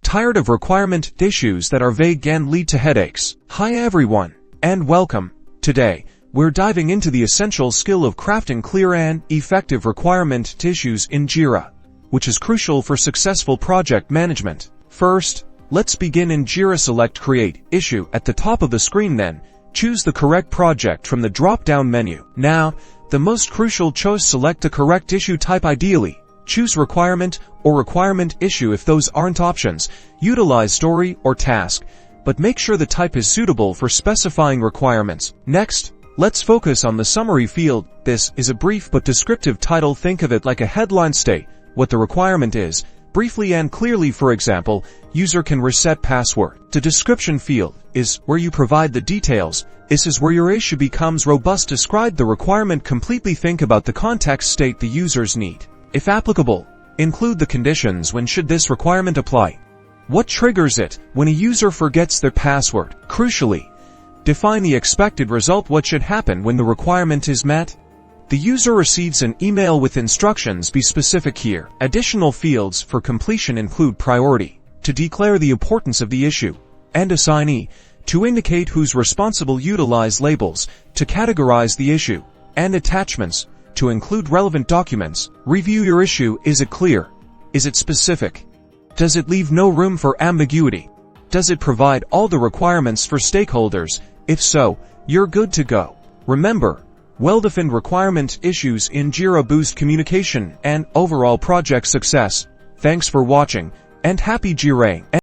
Tired of requirement issues that are vague and lead to headaches? Hi everyone, and welcome. Today, we're diving into the essential skill of crafting clear and effective requirement issues in Jira, which is crucial for successful project management. First, let's begin in Jira. Select Create Issue at the top of the screen, then choose the correct project from the drop-down menu. Now, the most crucial choice: select the correct issue type. Ideally, choose Requirement or Requirement Issue. If those aren't options, utilize Story or Task, but make sure the type is suitable for specifying requirements. Next, let's focus on the Summary field. This is a brief but descriptive title. Think of it like a headline. State what the requirement is, briefly and clearly. For example, user can reset password. The Description field is where you provide the details. This is where your issue becomes robust. Describe the requirement completely. Think about the context. State the user's need. If applicable, include the conditions. When should this requirement apply? What triggers it? When a user forgets their password. Crucially, define the expected result. What should happen when the requirement is met? The user receives an email with instructions. Be specific here. Additional fields for completion include priority, to declare the importance of the issue, and assignee, to indicate who's responsible. Utilize labels to categorize the issue, and attachments to include relevant documents. Review your issue. Is it clear? Is it specific? Does it leave no room for ambiguity? Does it provide all the requirements for stakeholders? If so, you're good to go. Remember, well-defined requirement issues in Jira boost communication and overall project success. Thanks for watching, and happy Jira.